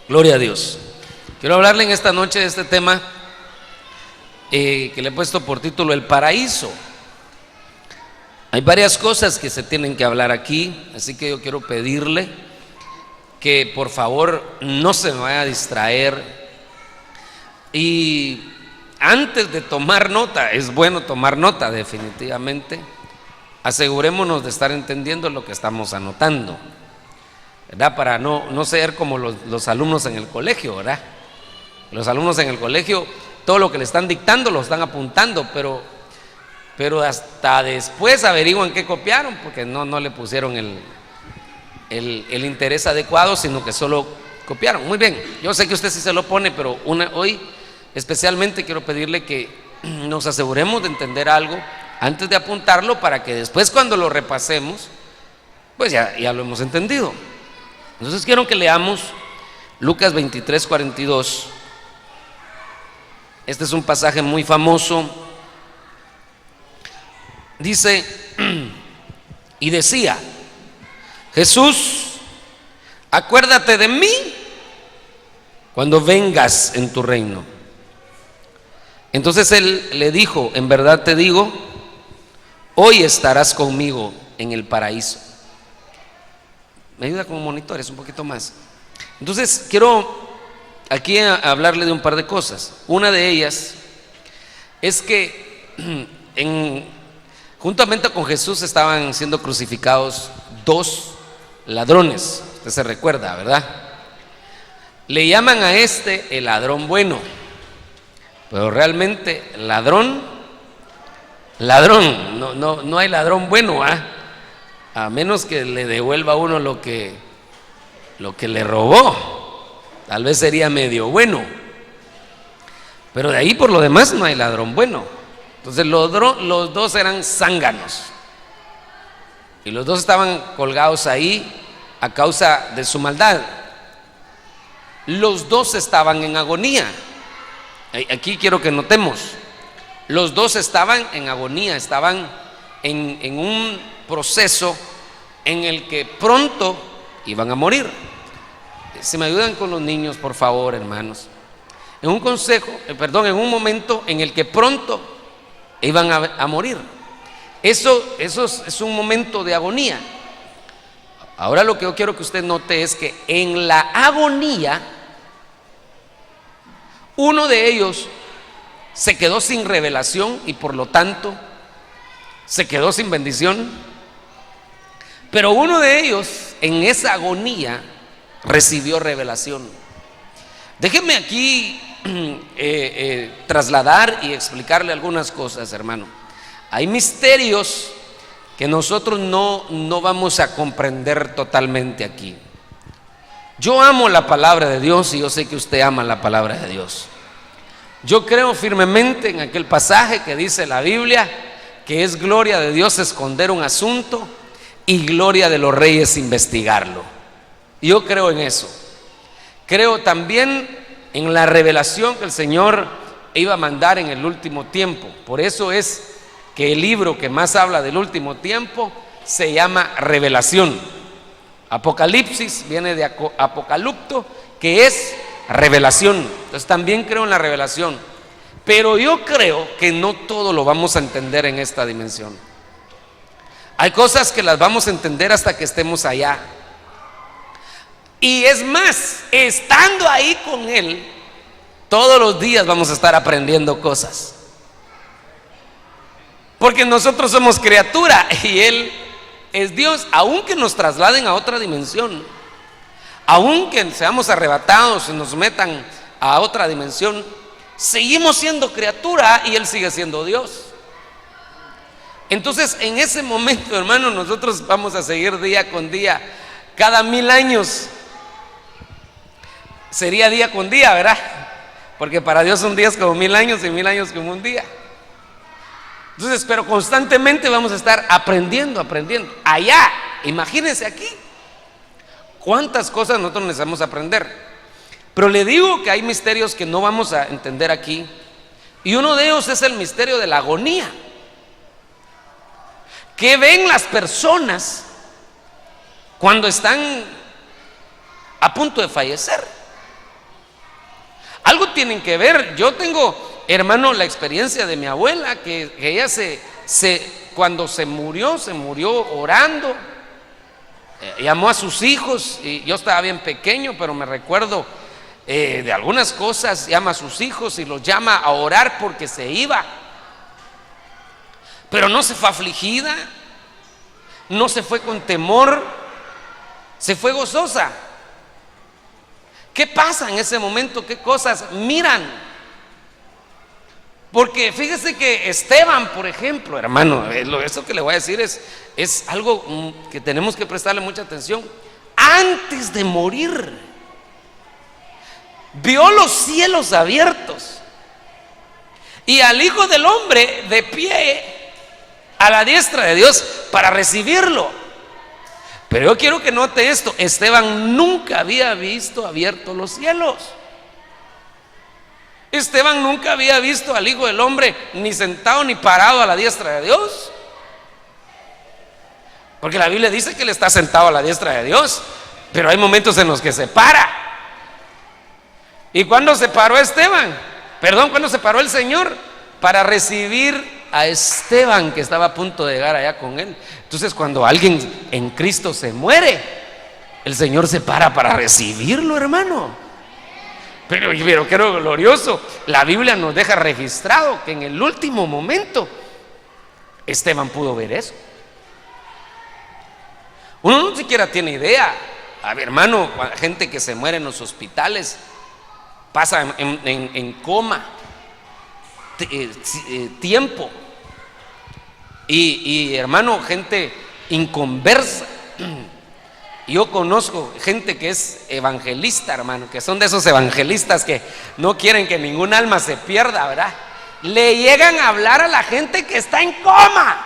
Gloria a Dios. Quiero hablarle en esta noche de este tema que le he puesto por título El paraíso. Hay varias cosas que se tienen que hablar aquí, así que yo quiero pedirle que por favor no se me vaya a distraer. Y antes de tomar nota, es bueno tomar nota definitivamente, asegurémonos de estar entendiendo lo que estamos anotando, ¿verdad? Para no ser como los alumnos en el colegio, ¿verdad? Los alumnos en el colegio, todo lo que le están dictando lo están apuntando, pero hasta después averiguan qué copiaron, porque no le pusieron el interés adecuado, sino que solo copiaron. Muy bien, yo sé que usted sí se lo pone, pero hoy especialmente quiero pedirle que nos aseguremos de entender algo antes de apuntarlo, para que después, cuando lo repasemos, pues ya lo hemos entendido. Entonces quiero que leamos Lucas 23:42. Este es un pasaje muy famoso. Dice, y decía: Jesús, acuérdate de mí cuando vengas en tu reino. Entonces él le dijo: en verdad te digo, hoy estarás conmigo en el paraíso. Me ayuda como monitores un poquito más. Entonces quiero aquí hablarle de un par de cosas. Una de ellas es que juntamente con Jesús estaban siendo crucificados dos ladrones. Usted se recuerda, ¿verdad? Le llaman a este el ladrón bueno, pero realmente ladrón, no hay ladrón bueno, a menos que le devuelva a uno lo que le robó. Tal vez sería medio bueno, pero de ahí por lo demás no hay ladrón bueno. Entonces los dos eran zánganos y los dos estaban colgados ahí a causa de su maldad. Los dos estaban en agonía. Aquí quiero que notemos, los dos estaban en agonía, estaban en un proceso en el que pronto iban a morir. Si me ayudan con los niños, por favor, hermanos. En un momento en el que pronto iban a morir. Eso es un momento de agonía. Ahora lo que yo quiero que usted note es que en la agonía, uno de ellos se quedó sin revelación y por lo tanto se quedó sin bendición. Pero uno de ellos en esa agonía recibió revelación. Déjeme aquí trasladar y explicarle algunas cosas, hermano. Hay misterios que nosotros no vamos a comprender totalmente aquí. Yo amo la palabra de Dios y yo sé que usted ama la palabra de Dios. Yo creo firmemente en aquel pasaje que dice la Biblia que es gloria de Dios esconder un asunto y gloria de los reyes investigarlo. Yo creo en eso. Creo también en la revelación que el Señor iba a mandar en el último tiempo. Por eso es que el libro que más habla del último tiempo se llama Revelación. Apocalipsis viene de apocalupto, que es revelación. Entonces también creo en la revelación, pero yo creo que no todo lo vamos a entender en esta dimensión. Hay cosas que las vamos a entender hasta que estemos allá. Y es más, estando ahí con Él, todos los días vamos a estar aprendiendo cosas, porque nosotros somos criatura y Él es Dios. Aunque nos trasladen a otra dimensión, aunque seamos arrebatados y nos metan a otra dimensión, seguimos siendo criatura y Él sigue siendo Dios. Entonces en ese momento, hermano, nosotros vamos a seguir día con día. Cada 1000 años sería día con día, ¿verdad? Porque para Dios un día es como 1000 años y 1000 años como un día. Entonces, pero constantemente vamos a estar aprendiendo. Allá, imagínense aquí, cuántas cosas nosotros necesitamos aprender. Pero le digo que hay misterios que no vamos a entender aquí. Y uno de ellos es el misterio de la agonía. ¿Qué ven las personas cuando están a punto de fallecer? Algo tienen que ver. Yo tengo, hermano, la experiencia de mi abuela, que ella cuando se murió orando. Llamó a sus hijos, y yo estaba bien pequeño, pero me recuerdo de algunas cosas. Llama a sus hijos y los llama a orar porque se iba, pero no se fue afligida, no se fue con temor, se fue gozosa. ¿Qué pasa en ese momento? ¿Qué cosas miran? Porque fíjese que Esteban, por ejemplo, hermano, eso que le voy a decir es algo que tenemos que prestarle mucha atención. Antes de morir, vio los cielos abiertos y al Hijo del Hombre de pie a la diestra de Dios para recibirlo. Pero yo quiero que note esto: Esteban nunca había visto abiertos los cielos. Esteban nunca había visto al Hijo del Hombre ni sentado ni parado a la diestra de Dios, porque la Biblia dice que él está sentado a la diestra de Dios, pero hay momentos en los que se para. ¿Y cuándo se paró Esteban? ¿Cuándo se paró el Señor? Para recibir a Esteban, que estaba a punto de llegar allá con él. Entonces, cuando alguien en Cristo se muere, el Señor se para recibirlo, hermano. Pero qué glorioso, la Biblia nos deja registrado que en el último momento Esteban pudo ver eso. Uno no siquiera tiene idea. A ver, hermano, gente que se muere en los hospitales, pasa en coma tiempo, y hermano, gente inconversa. Yo conozco gente que es evangelista, hermano, que son de esos evangelistas que no quieren que ningún alma se pierda, ¿verdad? Le llegan a hablar a la gente que está en coma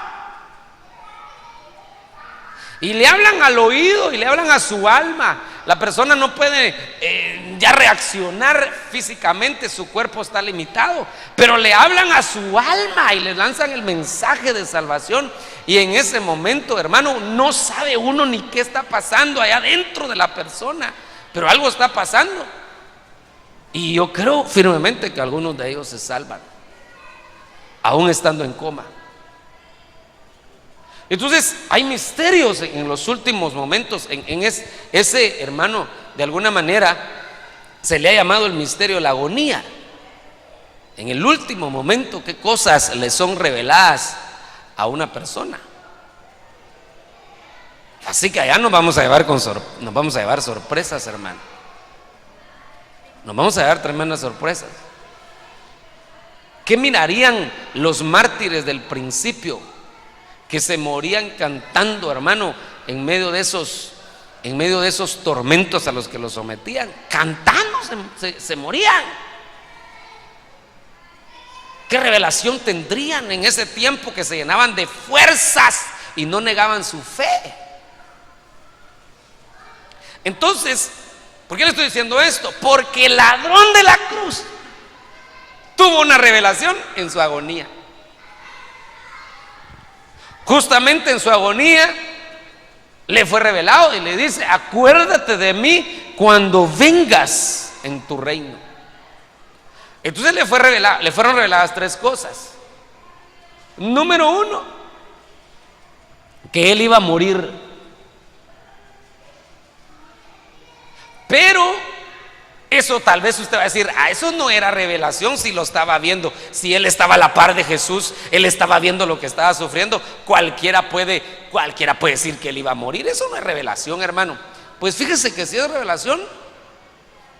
y le hablan al oído y le hablan a su alma. La persona no puede ya reaccionar físicamente, su cuerpo está limitado, pero le hablan a su alma y le lanzan el mensaje de salvación. Y en ese momento, hermano, no sabe uno ni qué está pasando allá dentro de la persona, pero algo está pasando. Y yo creo firmemente que algunos de ellos se salvan, aún estando en coma. Entonces hay misterios en los últimos momentos. Ese, hermano, de alguna manera se le ha llamado el misterio de la agonía. En el último momento, ¿qué cosas le son reveladas a una persona? Así que allá nos vamos a llevar sorpresas, hermano. Nos vamos a llevar tremendas sorpresas. ¿Qué mirarían los mártires del principio, que se morían cantando, hermano, en medio de esos tormentos a los que los sometían? Cantando se morían. ¿Qué revelación tendrían en ese tiempo, que se llenaban de fuerzas y no negaban su fe? Entonces, ¿por qué le estoy diciendo esto? Porque el ladrón de la cruz tuvo una revelación en su agonía. Justamente en su agonía le fue revelado y le dice: acuérdate de mí cuando vengas en tu reino. Entonces le fueron reveladas tres cosas. Número uno, que él iba a morir. Pero eso tal vez usted va a decir: eso no era revelación si lo estaba viendo, si él estaba a la par de Jesús, él estaba viendo lo que estaba sufriendo. Cualquiera puede decir que él iba a morir. Eso no es revelación, hermano. Pues fíjese que sí es revelación,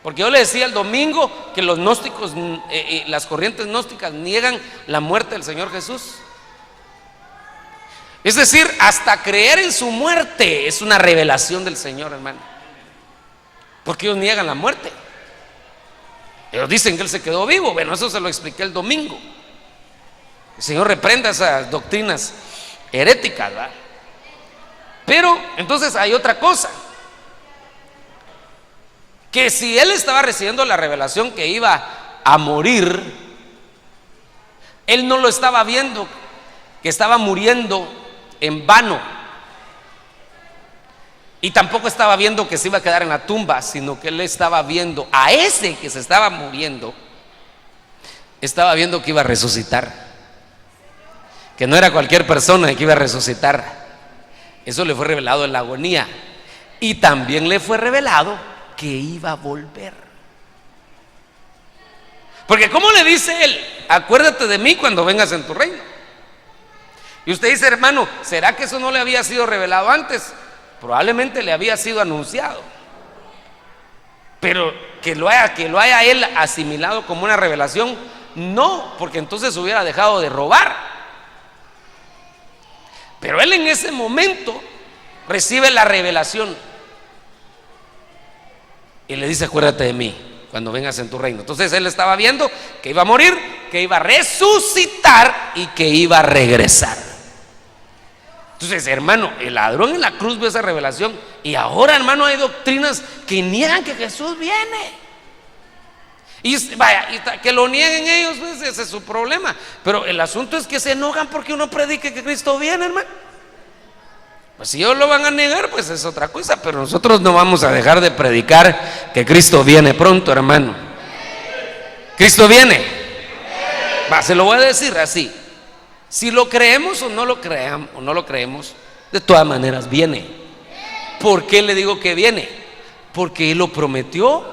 porque yo le decía el domingo que los gnósticos, las corrientes gnósticas niegan la muerte del Señor Jesús. Es decir, hasta creer en su muerte es una revelación del Señor, hermano, porque ellos niegan la muerte. Ellos dicen que Él se quedó vivo. Bueno, eso se lo expliqué el domingo. El Señor reprenda esas doctrinas heréticas, ¿verdad? Pero entonces hay otra cosa, que si Él estaba recibiendo la revelación que iba a morir, Él no lo estaba viendo que estaba muriendo en vano. Y tampoco estaba viendo que se iba a quedar en la tumba, sino que él estaba viendo a ese que se estaba muriendo, estaba viendo que iba a resucitar, que no era cualquier persona que iba a resucitar. Eso le fue revelado en la agonía. Y también le fue revelado que iba a volver. Porque ¿cómo le dice él? Acuérdate de mí cuando vengas en tu reino. Y usted dice, hermano, ¿será que eso no le había sido revelado antes? Probablemente le había sido anunciado. Pero que lo haya él asimilado como una revelación, no, porque entonces hubiera dejado de robar. Pero él en ese momento recibe la revelación y le dice, acuérdate de mí cuando vengas en tu reino. Entonces él estaba viendo que iba a morir, que iba a resucitar y que iba a regresar. Entonces, hermano, el ladrón en la cruz ve esa revelación. Y ahora, hermano, hay doctrinas que niegan que Jesús viene. Y vaya, que lo nieguen ellos, pues, ese es su problema. Pero el asunto es que se enojan porque uno predique que Cristo viene, hermano. Pues si ellos lo van a negar, pues es otra cosa. Pero nosotros no vamos a dejar de predicar que Cristo viene pronto, hermano. Cristo viene. Se lo voy a decir así. Si lo creemos o no lo creemos, de todas maneras viene. ¿Por qué le digo que viene? Porque Él lo prometió.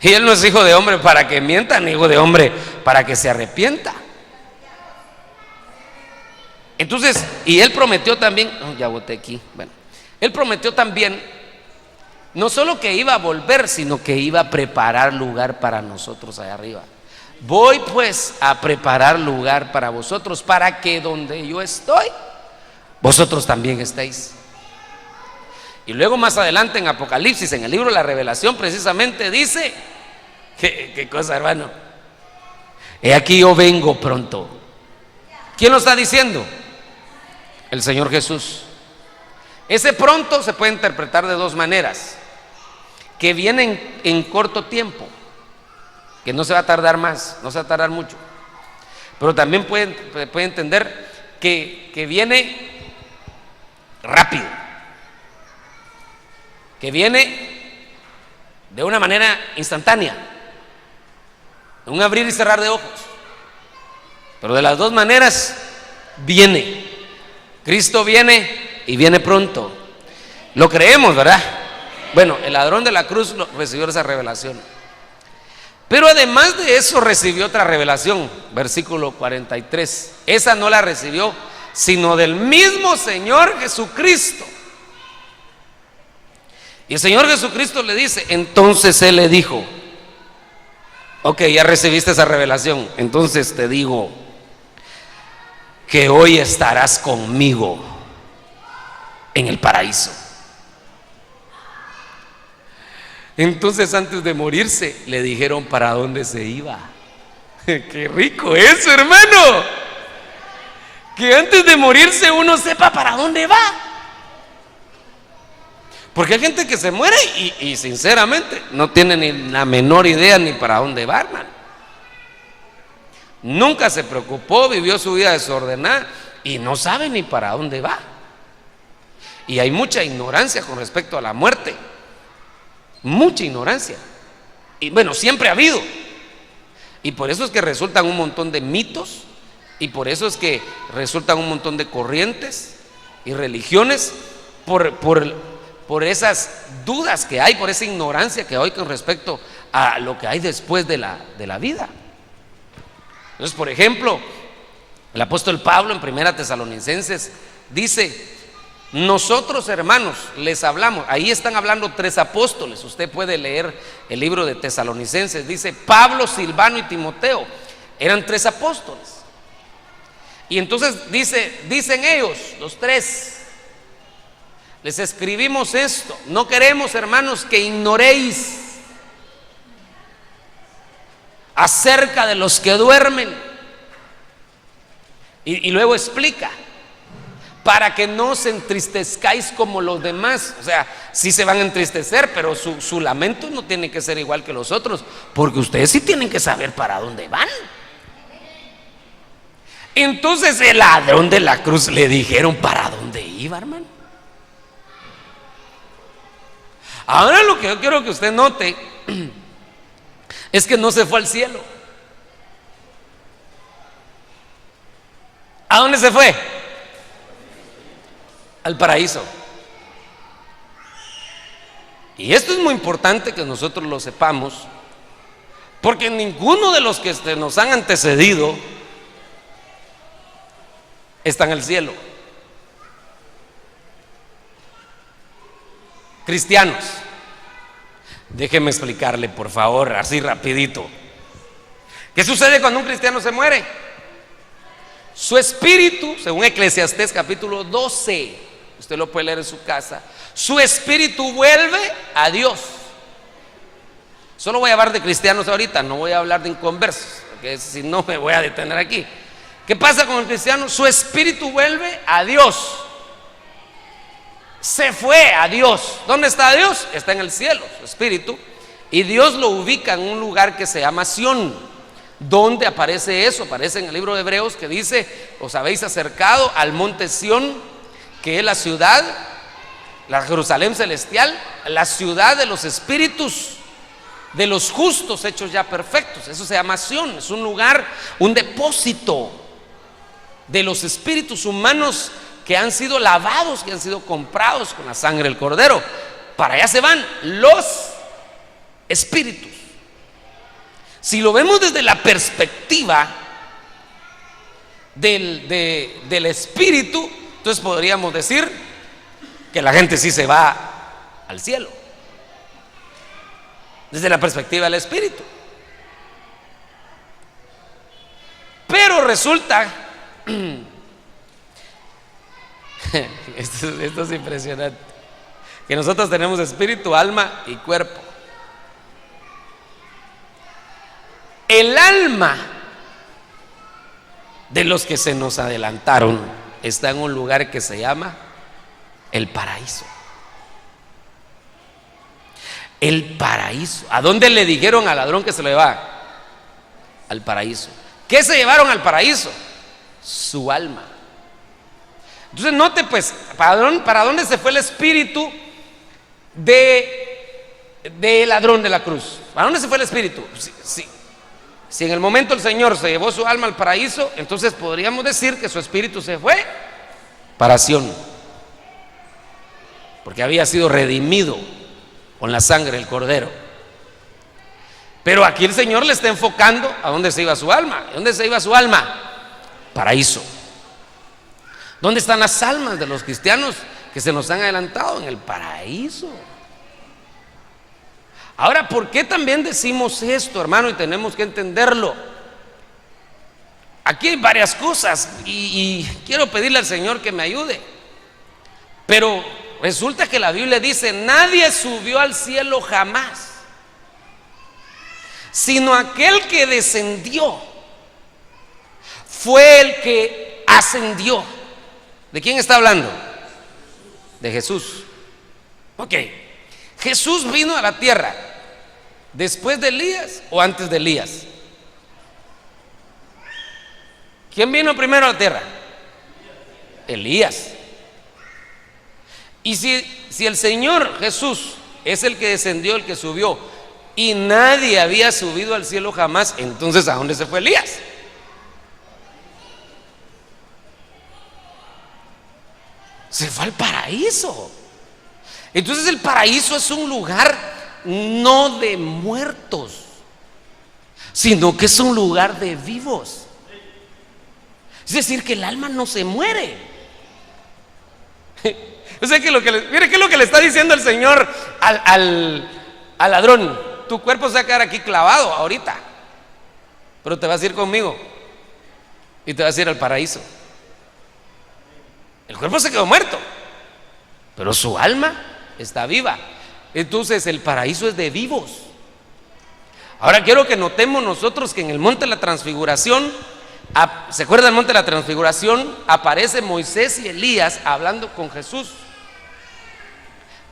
Y Él no es hijo de hombre para que mienta, ni hijo de hombre para que se arrepienta. Entonces, y Él prometió también, ya boté aquí, bueno, Él prometió también, no solo que iba a volver, sino que iba a preparar lugar para nosotros allá arriba. Voy pues a preparar lugar para vosotros, para que donde yo estoy, vosotros también estéis. Y luego más adelante en Apocalipsis, en el libro de la Revelación, precisamente dice, ¿qué cosa, hermano? He aquí yo vengo pronto. ¿Quién lo está diciendo? El Señor Jesús. Ese pronto se puede interpretar de dos maneras: que viene en corto tiempo, que no se va a tardar más, no se va a tardar mucho. Pero también puede entender que viene rápido, que viene de una manera instantánea, en un abrir y cerrar de ojos. Pero de las dos maneras viene. Cristo viene y viene pronto. Lo creemos, ¿verdad? Bueno, el ladrón de la cruz recibió esa revelación. Pero además de eso recibió otra revelación, versículo 43. Esa no la recibió, sino del mismo Señor Jesucristo. Y el Señor Jesucristo le dice, entonces Él le dijo, ok, ya recibiste esa revelación, entonces te digo que hoy estarás conmigo en el paraíso. Entonces antes de morirse le dijeron para dónde se iba. Qué rico eso, hermano, que antes de morirse uno sepa para dónde va. Porque hay gente que se muere y sinceramente no tiene ni la menor idea ni para dónde va, hermano. Nunca se preocupó, vivió su vida desordenada y no sabe ni para dónde va. Y hay mucha ignorancia con respecto a la muerte. Mucha ignorancia. Y bueno, siempre ha habido. Y por eso es que resultan un montón de mitos. Y por eso es que resultan un montón de corrientes y religiones por esas dudas que hay, por esa ignorancia que hay con respecto a lo que hay después de la vida. Entonces, por ejemplo, el apóstol Pablo en 1 Tesalonicenses dice, nosotros, hermanos, les hablamos. Ahí están hablando 3 apóstoles. Usted puede leer el libro de Tesalonicenses. Dice Pablo, Silvano y Timoteo. Eran 3 apóstoles. Y entonces dicen ellos, los 3, les escribimos esto. No queremos, hermanos, que ignoréis acerca de los que duermen. Y luego explica, para que no os entristezcáis como los demás. O sea, sí se van a entristecer, pero su lamento no tiene que ser igual que los otros, porque ustedes sí tienen que saber para dónde van. Entonces el ladrón de la cruz le dijeron para dónde iba, hermano. Ahora lo que yo quiero que usted note es que no se fue al cielo. ¿A dónde se fue? Al paraíso. Y esto es muy importante que nosotros lo sepamos, porque ninguno de los que nos han antecedido está en el cielo. Cristianos, déjeme explicarle por favor, así rapidito. ¿Qué sucede cuando un cristiano se muere? Su espíritu, según Eclesiastés capítulo 12, usted lo puede leer en su casa, su espíritu vuelve a Dios. Solo voy a hablar de cristianos ahorita, no voy a hablar de inconversos, porque si no me voy a detener aquí. ¿Qué pasa con el cristiano? Su espíritu vuelve a Dios. Se fue a Dios. ¿Dónde está Dios? Está en el cielo, su espíritu. Y Dios lo ubica en un lugar que se llama Sión. ¿Dónde aparece eso? Aparece en el libro de Hebreos, que dice: os habéis acercado al monte Sión, que es la ciudad, la Jerusalén celestial, la ciudad de los espíritus, de los justos hechos ya perfectos. Eso se llama Sión. Es un lugar, un depósito de los espíritus humanos que han sido lavados, que han sido comprados con la sangre del Cordero. Para allá se van los espíritus. Si lo vemos desde la perspectiva del espíritu, entonces podríamos decir que la gente sí se va al cielo, desde la perspectiva del espíritu. Pero resulta esto es impresionante, que nosotros tenemos espíritu, alma y cuerpo. El alma de los que se nos adelantaron está en un lugar que se llama el paraíso. El paraíso. ¿A dónde le dijeron al ladrón que se lo llevaba? Al paraíso. ¿Qué se llevaron al paraíso? Su alma. Entonces note pues, ¿para dónde se fue el espíritu de ladrón de la cruz? ¿Para dónde se fue el espíritu? Si en el momento el Señor se llevó su alma al paraíso, entonces podríamos decir que su espíritu se fue para Sión, porque había sido redimido con la sangre del Cordero. Pero aquí el Señor le está enfocando a dónde se iba su alma. ¿A dónde se iba su alma? Paraíso. ¿Dónde están las almas de los cristianos que se nos han adelantado? En el paraíso. Ahora, ¿por qué también decimos esto, hermano? Y tenemos que entenderlo. Aquí hay varias cosas y quiero pedirle al Señor que me ayude. Pero resulta que la Biblia dice: nadie subió al cielo jamás, sino aquel que descendió fue el que ascendió. ¿De quién está hablando? De Jesús. Ok, Jesús vino a la tierra después de Elías o antes de Elías. ¿Quién vino primero a la tierra? Elías. Y si el Señor Jesús es el que descendió, el que subió, y nadie había subido al cielo jamás, entonces ¿a dónde se fue Elías? Se fue al paraíso. Entonces el paraíso es un lugar no de muertos, sino que es un lugar de vivos. Es decir, que el alma no se muere. O sea que mire qué es lo que le está diciendo el Señor al ladrón: tu cuerpo se va a quedar aquí clavado ahorita, pero te vas a ir conmigo y te vas a ir al paraíso. El cuerpo se quedó muerto, pero su alma está viva. Entonces el paraíso es de vivos. Ahora quiero que notemos nosotros que en el monte de la transfiguración, ¿se acuerdan del monte de la transfiguración? Aparece Moisés y Elías hablando con Jesús.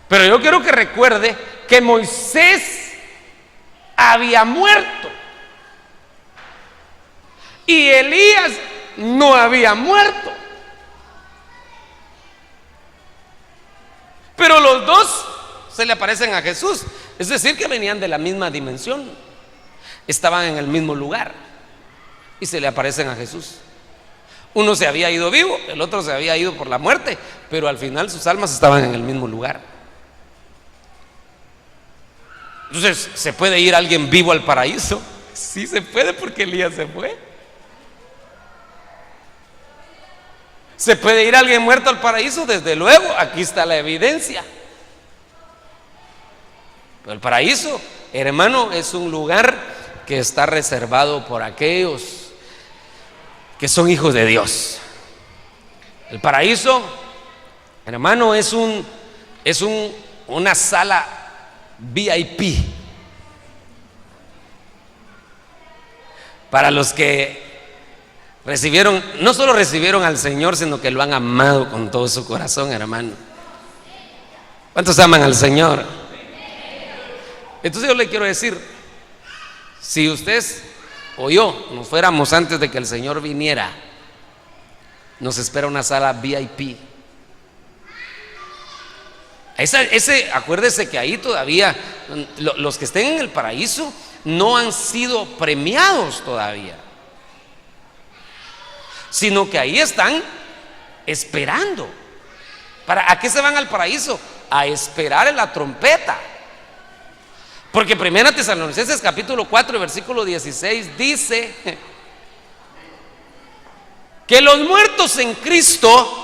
Pero yo quiero que recuerde que Moisés había muerto y Elías no había muerto. Pero los dos se le aparecen a Jesús. Es decir, que venían de la misma dimensión, estaban en el mismo lugar y se le aparecen a Jesús. Uno se había ido vivo, el otro se había ido por la muerte, pero al final sus almas estaban en el mismo lugar. Entonces, ¿se puede ir alguien vivo al paraíso? Sí se puede, porque Elías se fue. ¿Se puede ir alguien muerto al paraíso? Desde luego, aquí está la evidencia. Pero el paraíso, hermano, es un lugar que está reservado por aquellos que son hijos de Dios. El paraíso, hermano, es una sala VIP para los que recibieron, no solo recibieron al Señor, sino que lo han amado con todo su corazón, hermano. ¿Cuántos aman al Señor? Entonces yo le quiero decir, si usted o yo nos fuéramos antes de que el Señor viniera, nos espera una sala VIP. Acuérdese que ahí todavía los que estén en el paraíso no han sido premiados todavía, sino que ahí están esperando. ¿A qué se van al paraíso? A esperar en la trompeta. Porque 1 Tesalonicenses capítulo 4 versículo 16 dice que los muertos en Cristo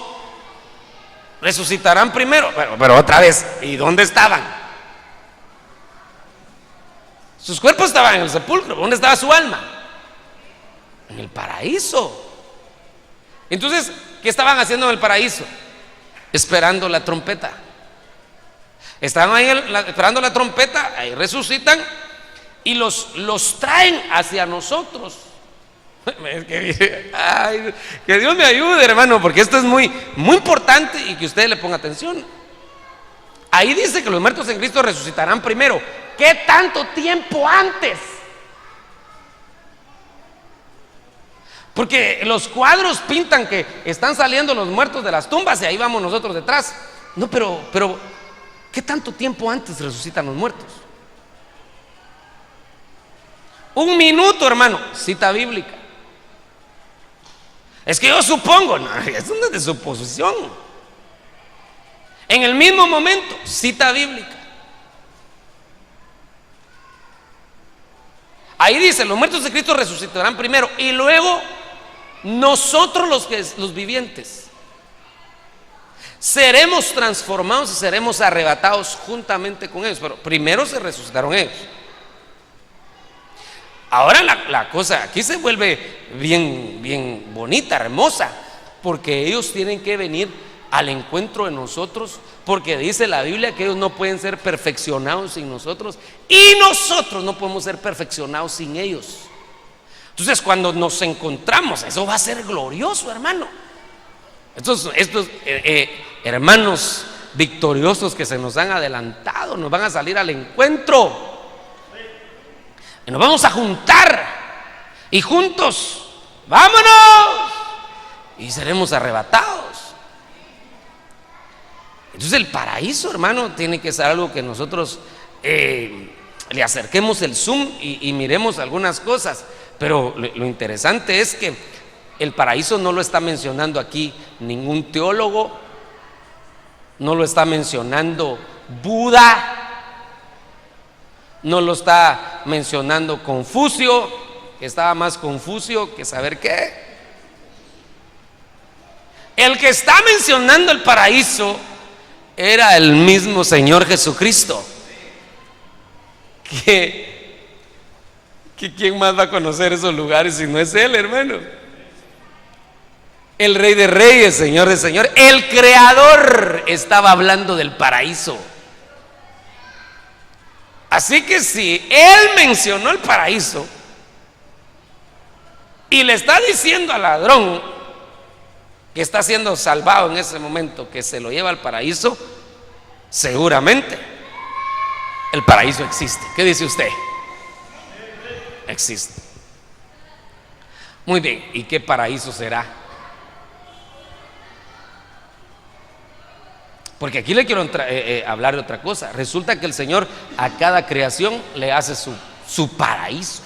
resucitarán primero. Pero otra vez, ¿y dónde estaban? Sus cuerpos estaban en el sepulcro. ¿Dónde estaba su alma? En el paraíso. Entonces, ¿qué estaban haciendo en el paraíso? Esperando la trompeta. Estaban ahí esperando la trompeta, ahí resucitan y los traen hacia nosotros. Ay, que Dios me ayude, hermano, porque esto es muy, muy importante y que usted le ponga atención. Ahí dice que los muertos en Cristo resucitarán primero. ¿Qué tanto tiempo antes? Porque los cuadros pintan que están saliendo los muertos de las tumbas y ahí vamos nosotros detrás. No, pero ¿qué tanto tiempo antes resucitan los muertos? Un minuto, hermano, cita bíblica. Es que yo supongo, no, eso no es de suposición. En el mismo momento, cita bíblica. Ahí dice, los muertos de Cristo resucitarán primero y luego nosotros los vivientes seremos transformados y seremos arrebatados juntamente con ellos. Pero primero se resucitaron ellos. Ahora la cosa aquí se vuelve bien bonita, hermosa, porque ellos tienen que venir al encuentro de nosotros, porque dice la Biblia que ellos no pueden ser perfeccionados sin nosotros y nosotros no podemos ser perfeccionados sin ellos. Entonces, cuando nos encontramos, eso va a ser glorioso, hermano. Estos hermanos victoriosos que se nos han adelantado nos van a salir al encuentro y nos vamos a juntar y juntos vámonos y seremos arrebatados. Entonces el paraíso, hermano, tiene que ser algo que nosotros le acerquemos el zoom y miremos algunas cosas. Pero lo interesante es que el paraíso no lo está mencionando aquí ningún teólogo, no lo está mencionando Buda, no lo está mencionando Confucio, que estaba más Confucio que saber qué. El que está mencionando el paraíso era el mismo Señor Jesucristo. ¿Quién más va a conocer esos lugares si no es Él, hermano? El Rey de Reyes, Señor de Señores, el Creador estaba hablando del paraíso. Así que si Él mencionó el paraíso y le está diciendo al ladrón que está siendo salvado en ese momento, que se lo lleva al paraíso, seguramente el paraíso existe. ¿Qué dice usted? Existe. Muy bien, ¿y qué paraíso será? Porque aquí le quiero hablar de otra cosa. Resulta que el Señor a cada creación le hace su paraíso.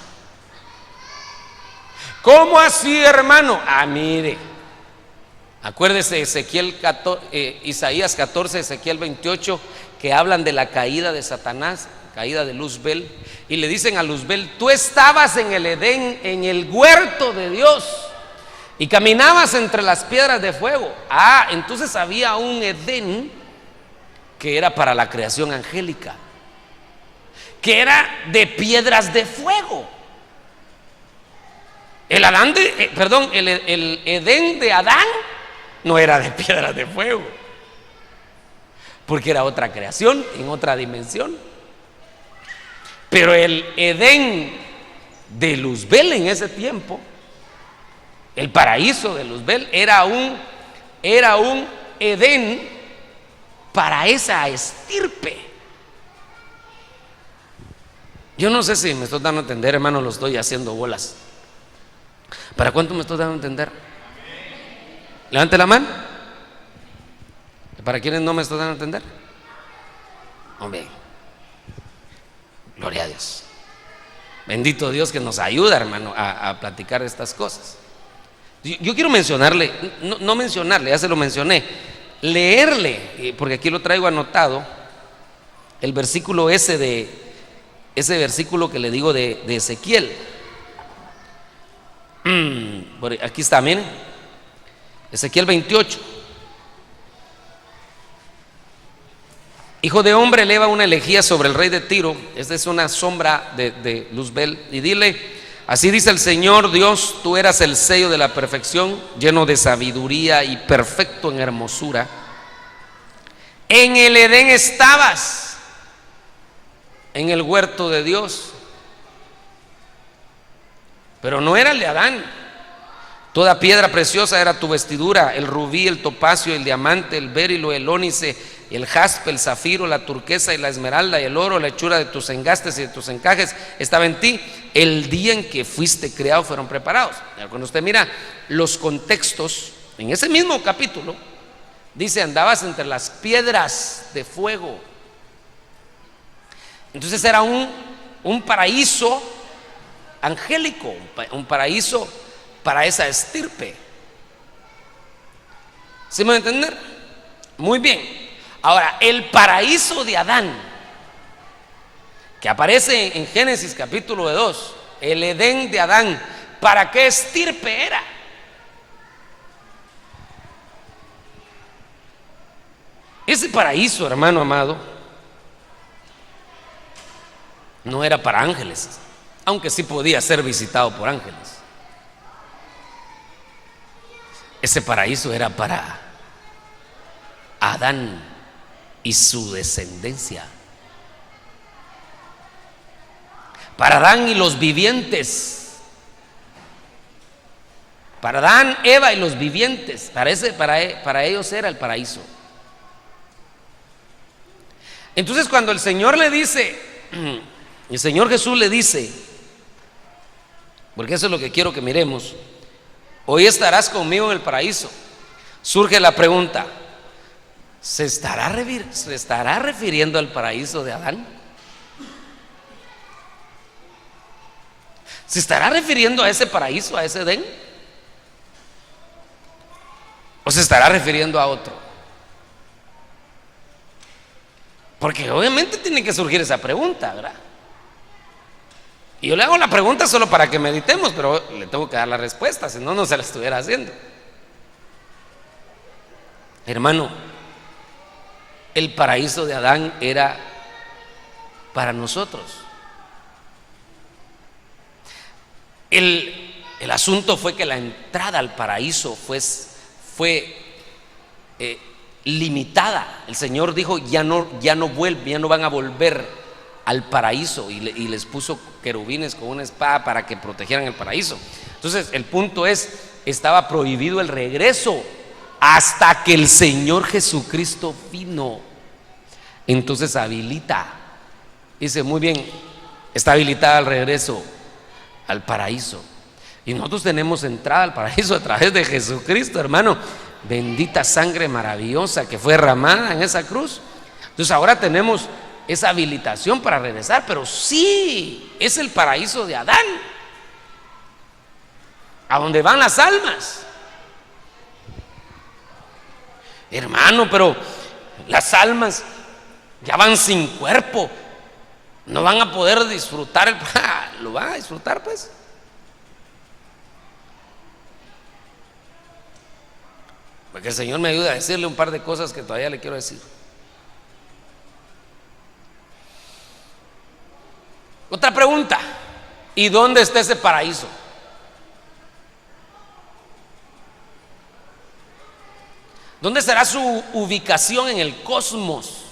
¿Cómo así, hermano? Mire, acuérdese Isaías 14, Ezequiel 28, que hablan de la caída de Satanás, caída de Luzbel, y le dicen a Luzbel: tú estabas en el Edén, en el huerto de Dios, y caminabas entre las piedras de fuego. Entonces había un Edén que era para la creación angélica, que era de piedras de fuego. El Edén de Adán no era de piedras de fuego, porque era otra creación, en otra dimensión. Pero el Edén de Luzbel en ese tiempo, el paraíso de Luzbel, era un Edén para esa estirpe. Yo no sé si me estoy dando a entender, hermano, lo estoy haciendo bolas. ¿Para cuánto me estoy dando a entender? Levante la mano. ¿Para quiénes no me estoy dando a entender? Hombre, gloria a Dios. Bendito Dios que nos ayuda, hermano, a platicar estas cosas. Yo quiero mencionarle, no mencionarle, ya se lo mencioné, leerle, porque aquí lo traigo anotado, el versículo ese versículo que le digo de Ezequiel. Aquí está, miren, Ezequiel 28. Hijo de hombre, eleva una elegía sobre el rey de Tiro. Esta es una sombra de Luzbel. Y dile: así dice el Señor Dios, tú eras el sello de la perfección, lleno de sabiduría y perfecto en hermosura. En el Edén estabas, en el huerto de Dios, pero no era el de Adán. Toda piedra preciosa era tu vestidura: el rubí, el topacio, el diamante, el berilo, el ónice, el jaspe, el zafiro, la turquesa y la esmeralda y el oro, la hechura de tus engastes y de tus encajes estaba en ti. El día en que fuiste creado fueron preparados. Cuando usted mira los contextos, en ese mismo capítulo dice: andabas entre las piedras de fuego. Entonces era un paraíso angélico, un paraíso para esa estirpe. ¿Sí me va a entender? Muy bien. Ahora, el paraíso de Adán, que aparece en Génesis capítulo 2, el Edén de Adán, ¿para qué estirpe era? Ese paraíso, hermano amado, no era para ángeles, aunque sí podía ser visitado por ángeles. Ese paraíso era para Adán y su descendencia, para Adán y los vivientes, para Adán, Eva y los vivientes. Para ellos era el paraíso. Entonces, cuando el Señor le dice, el Señor Jesús le dice, porque eso es lo que quiero que miremos: hoy estarás conmigo en el paraíso. Surge la pregunta: ¿se estará refiriendo al paraíso de Adán? ¿Se estará refiriendo a ese paraíso, a ese Edén? ¿O se estará refiriendo a otro? Porque obviamente tiene que surgir esa pregunta, ¿verdad? Y yo le hago la pregunta solo para que meditemos, pero le tengo que dar la respuesta, si no, no se la estuviera haciendo. Hermano, el paraíso de Adán era para nosotros. El asunto fue que la entrada al paraíso fue limitada. El Señor dijo: ya no van a volver al paraíso, y les puso querubines con una espada para que protegieran el paraíso. Entonces el punto es: estaba prohibido el regreso hasta que el Señor Jesucristo vino. Entonces habilita, dice: muy bien, está habilitada el regreso al paraíso. Y nosotros tenemos entrada al paraíso a través de Jesucristo, hermano. bendita sangre maravillosa que fue derramada en esa cruz. Entonces ahora tenemos esa habilitación para regresar, pero sí, es el paraíso de Adán, a donde van las almas. Hermano, pero las almas ya van sin cuerpo, no van a poder disfrutar lo van a disfrutar pues. Porque el Señor me ayuda a decirle un par de cosas que todavía le quiero decir. Otra pregunta: ¿y dónde está ese paraíso? ¿Dónde será su ubicación en el cosmos?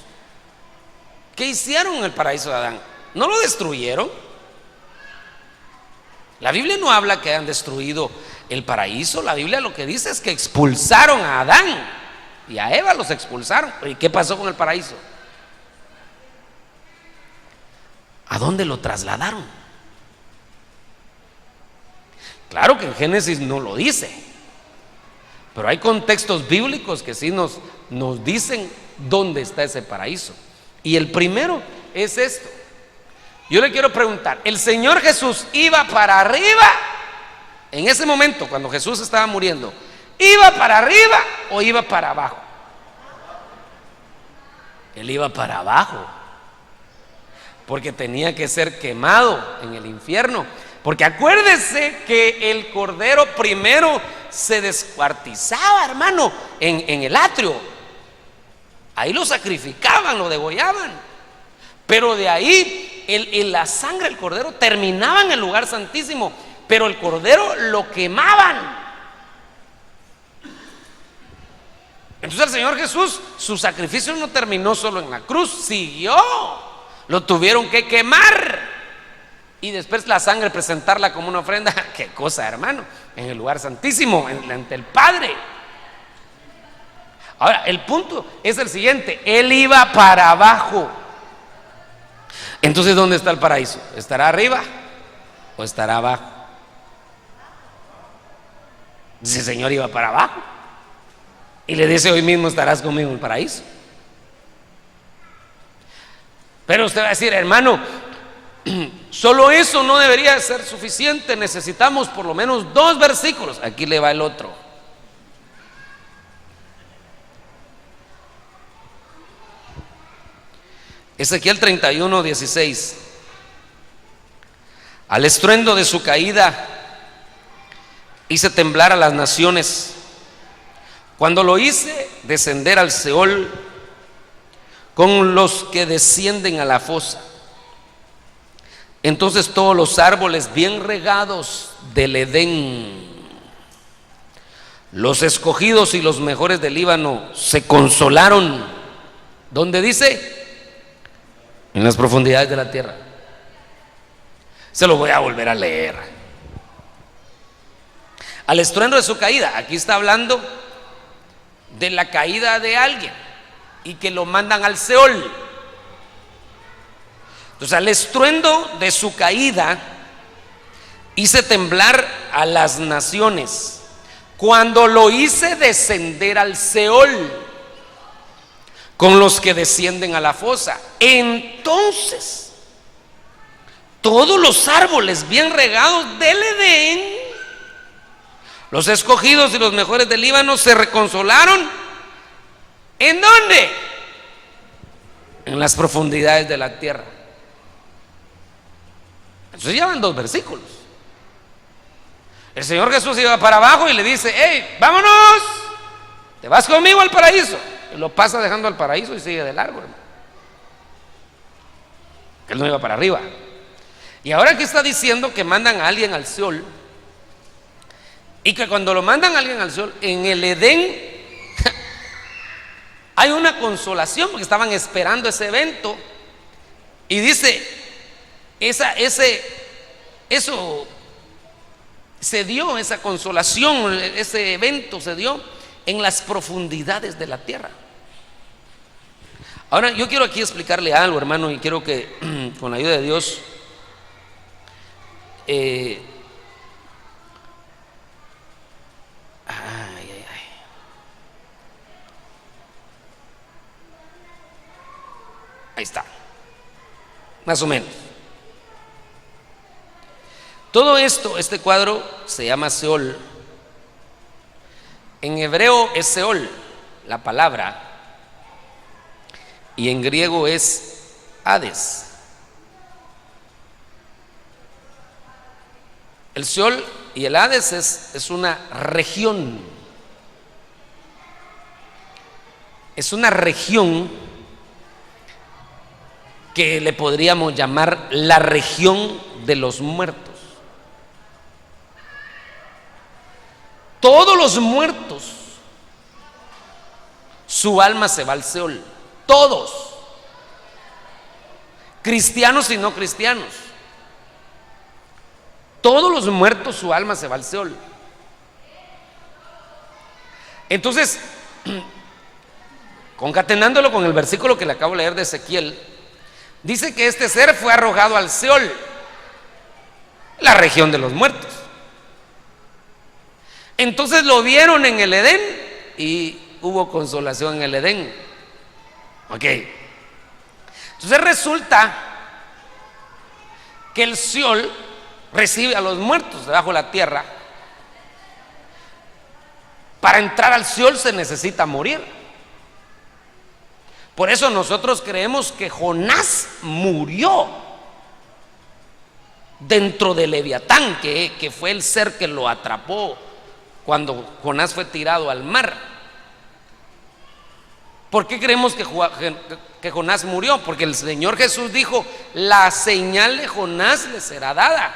¿Qué hicieron en el paraíso de Adán? ¿No lo destruyeron? La Biblia no habla que hayan destruido el paraíso. La Biblia lo que dice es que expulsaron a Adán y a Eva, los expulsaron. ¿Y qué pasó con el paraíso? ¿A dónde lo trasladaron? Claro que en Génesis no lo dice, pero hay contextos bíblicos que sí nos dicen dónde está ese paraíso. Y el primero es esto. Yo le quiero preguntar: ¿el Señor Jesús iba para arriba en ese momento cuando Jesús estaba muriendo? ¿Iba para arriba o iba para abajo? Él iba para abajo, porque tenía que ser quemado en el infierno. Porque acuérdese que el cordero primero se descuartizaba, hermano, en el atrio. Ahí lo sacrificaban, lo degollaban. Pero de ahí la sangre del cordero terminaba en el lugar santísimo, pero el cordero lo quemaban. Entonces el Señor Jesús, su sacrificio no terminó solo en la cruz, siguió. Lo tuvieron que quemar y después la sangre presentarla como una ofrenda. Qué cosa, hermano, en el lugar santísimo, ante el Padre. Ahora, el punto es el siguiente: Él iba para abajo. Entonces, ¿dónde está el paraíso? ¿Estará arriba o estará abajo? Dice: el Señor iba para abajo, y le dice: hoy mismo estarás conmigo en el paraíso. Pero usted va a decir: hermano, solo eso no debería ser suficiente, necesitamos por lo menos 2 versículos. Aquí le va el otro. Ezequiel 31:16. Al estruendo de su caída hice temblar a las naciones, cuando lo hice descender al Seol con los que descienden a la fosa. Entonces todos los árboles bien regados del Edén, los escogidos y los mejores del Líbano, se consolaron. ¿Dónde dice? En las profundidades de la tierra. Se lo voy a volver a leer. Al estruendo de su caída. Aquí está hablando de la caída de alguien y que lo mandan al Seol. Entonces, al estruendo de su caída hice temblar a las naciones, cuando lo hice descender al Seol con los que descienden a la fosa. Entonces todos los árboles bien regados del Edén, los escogidos y los mejores del Líbano, se reconsolaron. ¿En dónde? En las profundidades de la tierra. Entonces ya van 2 versículos. El Señor Jesús iba para abajo y le dice: hey, vámonos, te vas conmigo al paraíso. Y lo pasa dejando al paraíso y sigue de largo, hermano. Él no iba para arriba. Y ahora aquí está diciendo que mandan a alguien al Seol, y que cuando lo mandan a alguien al Seol, en el Edén hay una consolación, porque estaban esperando ese evento. Y dice: eso se dio, esa consolación, ese evento se dio en las profundidades de la tierra. Ahora yo quiero aquí explicarle algo, hermano, y quiero que con la ayuda de Dios Ahí está, más o menos. Todo esto, este cuadro se llama Seol. En hebreo es Seol la palabra, y en griego es Hades. El Seol y el Hades es una región. Es una región que le podríamos llamar la región de los muertos. Todos los muertos, su alma se va al Seol. Todos, cristianos y no cristianos. Todos los muertos, su alma se va al Seol. Entonces, concatenándolo con el versículo que le acabo de leer de Ezequiel, dice que este ser fue arrojado al Seol, la región de los muertos. Entonces lo vieron en el Edén y hubo consolación en el Edén. Ok. Entonces resulta que el Seol recibe a los muertos debajo de la tierra. Para entrar al Seol se necesita morir. Por eso nosotros creemos que Jonás murió dentro de Leviatán, que fue el ser que lo atrapó cuando Jonás fue tirado al mar. ¿Por qué creemos que Jonás murió? Porque el Señor Jesús dijo: la señal de Jonás le será dada.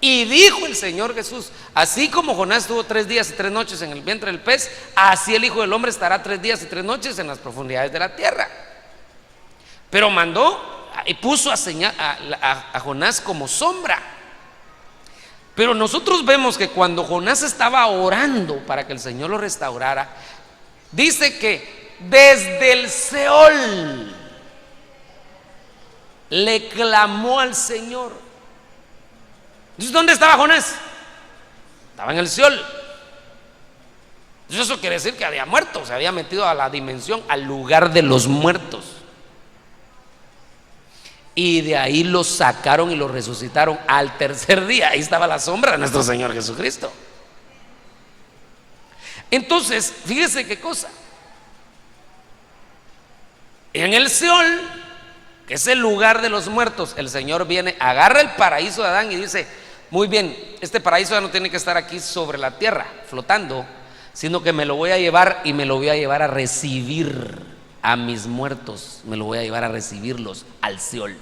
Y dijo el Señor Jesús: así como Jonás estuvo 3 días y 3 noches en el vientre del pez, así el Hijo del Hombre estará 3 días y 3 noches en las profundidades de la tierra. Pero mandó y puso a Jonás como sombra. Pero nosotros vemos que cuando Jonás estaba orando para que el Señor lo restaurara, dice que desde el Seol le clamó al Señor. Entonces, ¿dónde estaba Jonás? Estaba en el Seol. Entonces, eso quiere decir que había muerto, se había metido a la dimensión, al lugar de los muertos. Y de ahí lo sacaron y lo resucitaron al tercer día. Ahí estaba la sombra de nuestro Señor Jesucristo. Entonces, fíjese qué cosa. En el Seol, que es el lugar de los muertos, el Señor viene, agarra el paraíso de Adán y dice: muy bien, este paraíso ya no tiene que estar aquí sobre la tierra flotando, sino que me lo voy a llevar, y me lo voy a llevar a recibir a mis muertos, me lo voy a llevar a recibirlos al Seol.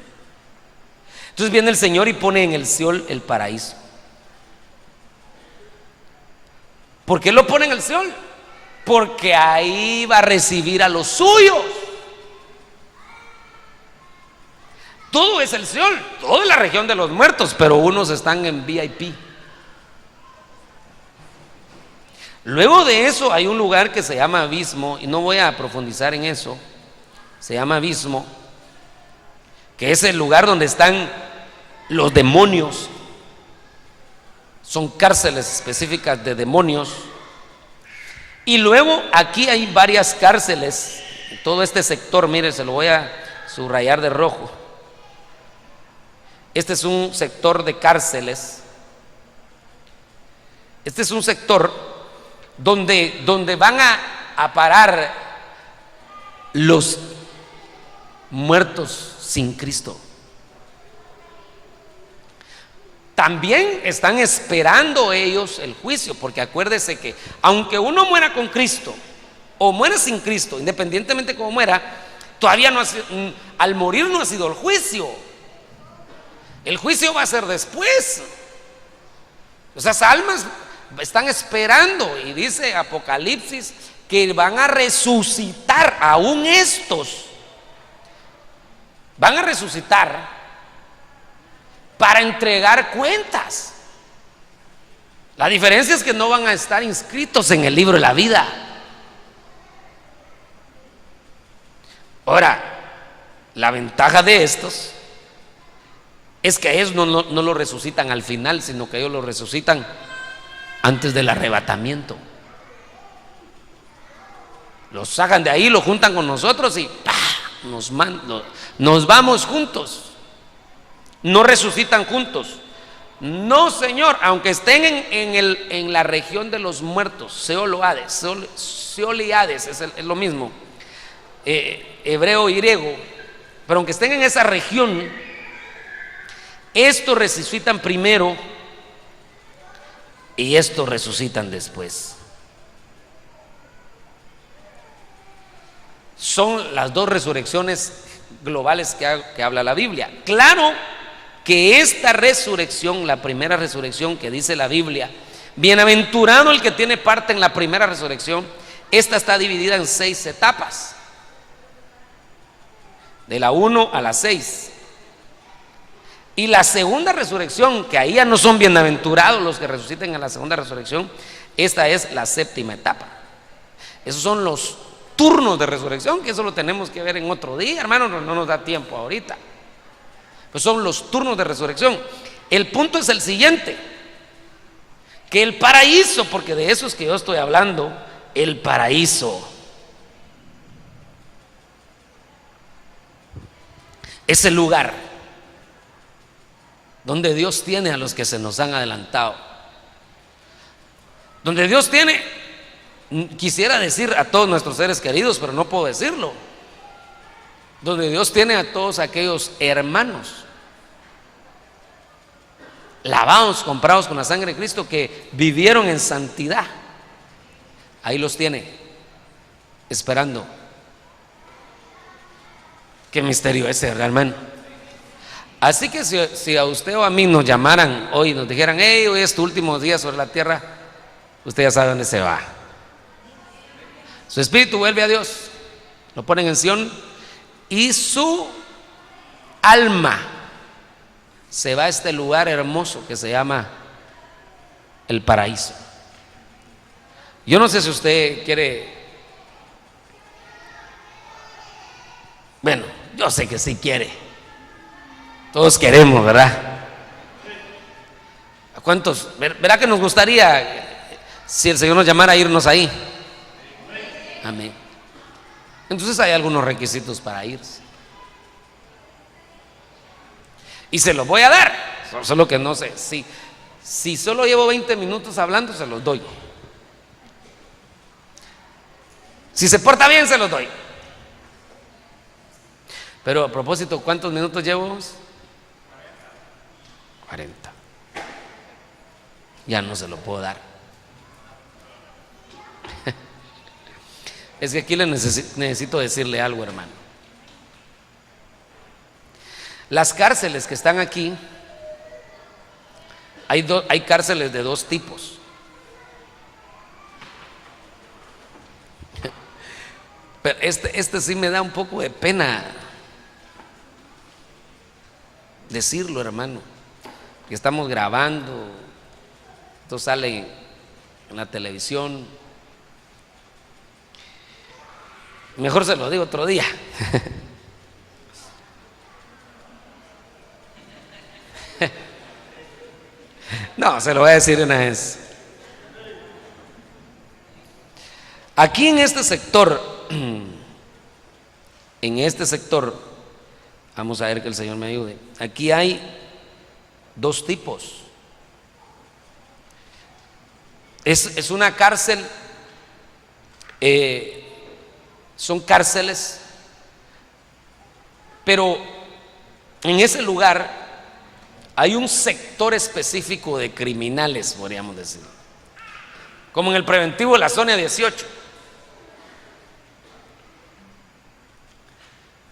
Entonces viene el Señor y pone en el Seol el paraíso. ¿Por qué lo pone en el Seol? Porque ahí va a recibir a los suyos. Todo es el Seol, toda la región de los muertos, pero unos están en VIP. Luego de eso hay un lugar que se llama abismo, y no voy a profundizar en eso. Se llama abismo, que es el lugar donde están los demonios. Son cárceles específicas de demonios. Y luego aquí hay varias cárceles. Todo este sector, mire, se lo voy a subrayar de rojo. Este es un sector de cárceles. Este es un sector donde van a parar los muertos sin Cristo. También están esperando ellos el juicio, porque acuérdese que aunque uno muera con Cristo o muera sin Cristo, independientemente de cómo muera, todavía no al morir no ha sido el juicio. El juicio va a ser después. Esas almas están esperando, y dice Apocalipsis que van a resucitar. Aún estos van a resucitar para entregar cuentas. La diferencia es que no van a estar inscritos en el libro de la vida. Ahora, la ventaja de estos es que a ellos no lo resucitan al final, sino que ellos lo resucitan antes del arrebatamiento. Los sacan de ahí, lo juntan con nosotros y ¡pah! nos vamos juntos, no resucitan juntos. No, Señor, aunque estén en la región de los muertos, Seol o Hades, Seol y Hades es lo mismo, hebreo y griego, pero aunque estén en esa región, estos resucitan primero y estos resucitan después. Son las dos resurrecciones globales que habla la Biblia. Claro que esta resurrección, la primera resurrección que dice la Biblia, bienaventurado el que tiene parte en la primera resurrección, esta está dividida en 6 etapas, de la 1 a la 6. Y la segunda resurrección, que ahí ya no son bienaventurados los que resuciten en la segunda resurrección, esta es la 7ª etapa. Esos son los turnos de resurrección, que eso lo tenemos que ver en otro día, hermano, no nos da tiempo ahorita. Pues son los turnos de resurrección. El punto es el siguiente: que el paraíso, porque de eso es que yo estoy hablando, el paraíso, es el lugar donde Dios tiene a los que se nos han adelantado, donde Dios tiene, quisiera decir a todos nuestros seres queridos, pero no puedo decirlo, donde Dios tiene a todos aquellos hermanos lavados, comprados con la sangre de Cristo, que vivieron en santidad. Ahí los tiene esperando. Qué misterio ese, hermano. Así que si a usted o a mí nos llamaran hoy y nos dijeran: hey, hoy es tu último día sobre la tierra, usted ya sabe dónde se va. Su espíritu vuelve a Dios, lo ponen en Sión, y su alma se va a este lugar hermoso que se llama el paraíso. Yo no sé si usted quiere, bueno, yo sé que sí quiere, todos queremos, ¿verdad? ¿A cuántos? ¿Verdad que nos gustaría, si el Señor nos llamara, a irnos ahí? Amén. Entonces hay algunos requisitos para irse, y se los voy a dar, solo que no sé si solo llevo 20 minutos hablando, se los doy. Si se porta bien, se los doy. Pero a propósito, ¿cuántos minutos llevo? 40. Ya no se lo puedo dar. Es que aquí necesito decirle algo, hermano. Las cárceles que están aquí, hay cárceles de 2 tipos. Pero este sí me da un poco de pena decirlo, hermano, que estamos grabando, esto sale en la televisión. Mejor se lo digo otro día. No, se lo voy a decir una vez. Aquí en este sector, vamos a ver que el Señor me ayude. Aquí hay 2 tipos. Es una cárcel, son cárceles, pero en ese lugar hay un sector específico de criminales, podríamos decir, como en el preventivo de la zona 18,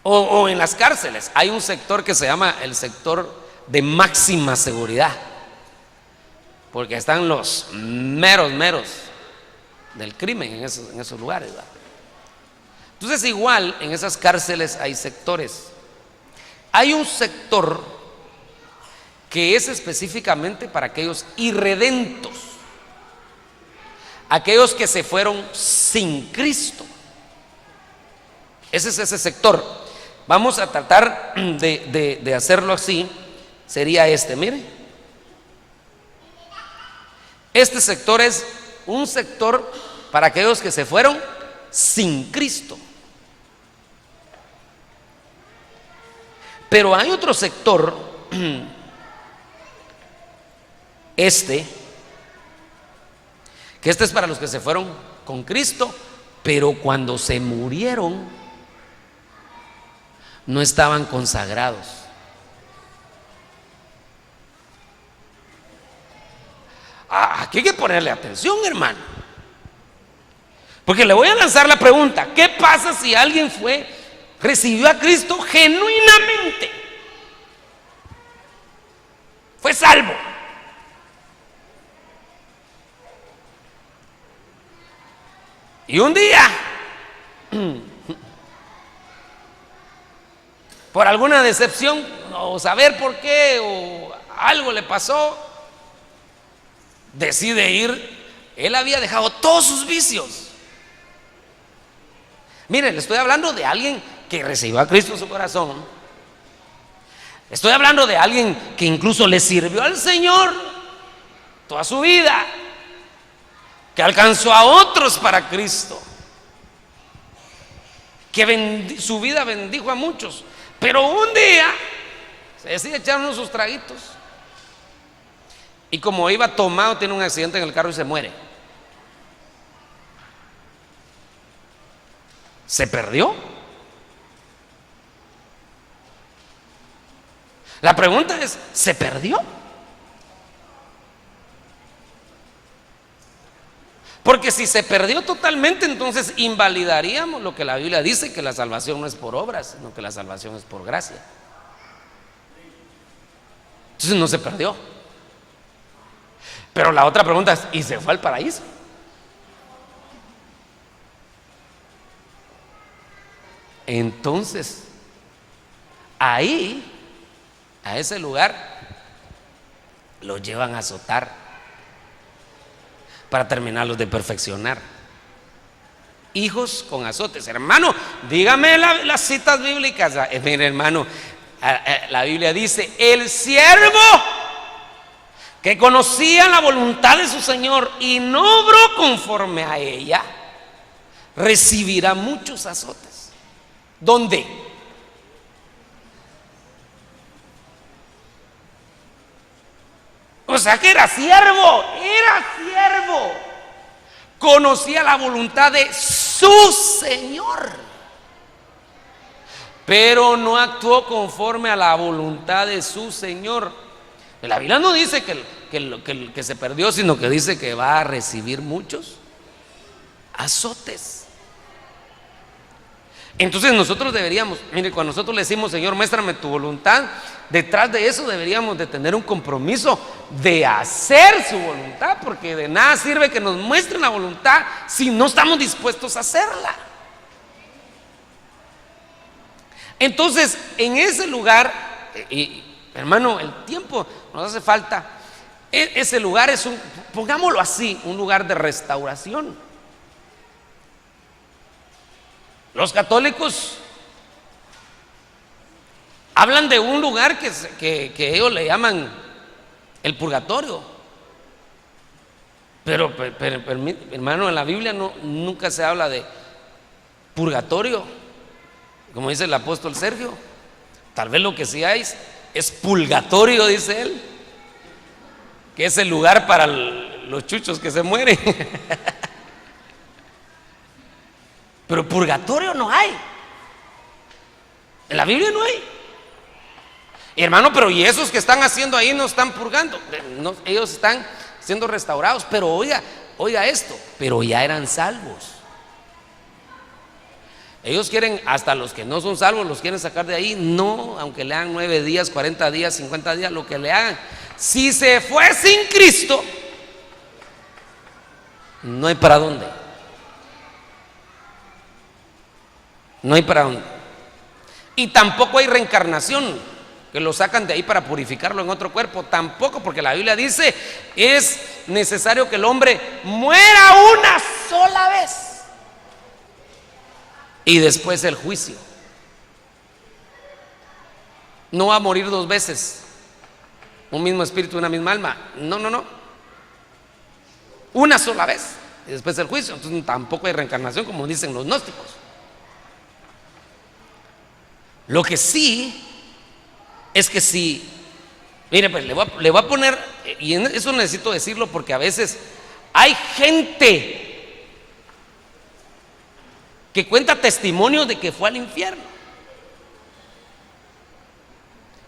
o en las cárceles hay un sector que se llama el sector de máxima seguridad, porque están los meros del crimen en esos lugares, ¿verdad? Entonces, igual en esas cárceles hay sectores. Hay un sector que es específicamente para aquellos irredentos, aquellos que se fueron sin Cristo. Ese es ese sector. Vamos a tratar de hacerlo así. Sería mire. Este sector es un sector para aquellos que se fueron sin Cristo. Pero hay otro sector, que este es para los que se fueron con Cristo, pero cuando se murieron no estaban consagrados. Aquí hay que ponerle atención, hermano, porque le voy a lanzar la pregunta: ¿qué pasa si alguien recibió a Cristo genuinamente? Fue salvo. Y un día, por alguna decepción, o saber por qué, o algo le pasó, decide ir. Él había dejado todos sus vicios. Miren, le estoy hablando de alguien que recibió a Cristo en su corazón. Estoy hablando de alguien que incluso le sirvió al Señor toda su vida, que alcanzó a otros para Cristo, que su vida bendijo a muchos. Pero un día se decide echar unos sus traguitos, y como iba tomado, tiene un accidente en el carro y se muere. ¿Se perdió? La pregunta es: ¿se perdió? Porque si se perdió totalmente, entonces invalidaríamos lo que la Biblia dice, que la salvación no es por obras, sino que la salvación es por gracia. Entonces no se perdió. Pero la otra pregunta es: ¿y se fue al paraíso? Entonces, ahí, a ese lugar, lo llevan a azotar para terminarlos de perfeccionar. Hijos con azotes. Hermano, dígame las citas bíblicas. Mire, hermano, la Biblia dice: el siervo que conocía la voluntad de su Señor y no obró conforme a ella, recibirá muchos azotes. ¿Dónde? O sea que era siervo, conocía la voluntad de su Señor, pero no actuó conforme a la voluntad de su Señor. La Biblia no dice que se perdió, sino que dice que va a recibir muchos azotes. Entonces nosotros deberíamos, mire, cuando nosotros le decimos: Señor, muéstrame tu voluntad, detrás de eso deberíamos de tener un compromiso de hacer su voluntad, porque de nada sirve que nos muestren la voluntad si no estamos dispuestos a hacerla. Entonces, en ese lugar, hermano, el tiempo nos hace falta. Ese lugar es pongámoslo así, un lugar de restauración. Los católicos hablan de un lugar que ellos le llaman el purgatorio. Pero hermano, en la Biblia nunca se habla de purgatorio, como dice el apóstol Sergio. Tal vez lo que sí hay es purgatorio, dice él, que es el lugar para los chuchos que se mueren. Pero purgatorio no hay. En la Biblia no hay. Hermano, pero ¿y esos que están haciendo ahí no están purgando? No, ellos están siendo restaurados. Pero oiga esto, pero ya eran salvos. Ellos quieren, hasta los que no son salvos, los quieren sacar de ahí. No, aunque le hagan 9 días, 40 días, 50 días, lo que le hagan. Si se fue sin Cristo, no hay para dónde. No hay para dónde. Y tampoco hay reencarnación, que lo sacan de ahí para purificarlo en otro cuerpo. Tampoco, porque la Biblia dice: es necesario que el hombre muera una sola vez y después el juicio. No va a morir 2 veces un mismo espíritu, una misma alma. No. Una sola vez y después el juicio. Entonces tampoco hay reencarnación, como dicen los gnósticos. Lo que sí es que si, mire, pues le voy a poner, y eso necesito decirlo porque a veces hay gente que cuenta testimonios de que fue al infierno,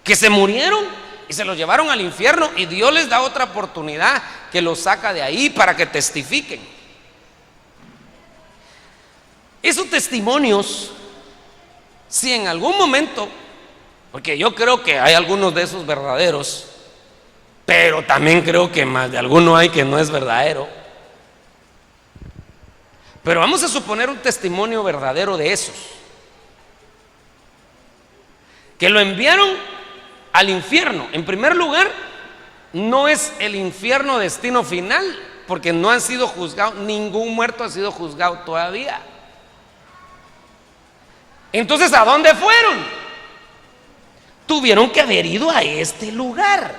que se murieron y se los llevaron al infierno, y Dios les da otra oportunidad que los saca de ahí para que testifiquen. Esos testimonios, si en algún momento, porque yo creo que hay algunos de esos verdaderos, pero también creo que más de alguno hay que no es verdadero, pero vamos a suponer un testimonio verdadero de esos, que lo enviaron al infierno. En primer lugar, no es el infierno destino final, porque no han sido juzgados, ningún muerto ha sido juzgado todavía. Entonces, ¿a dónde fueron? Tuvieron que haber ido a este lugar.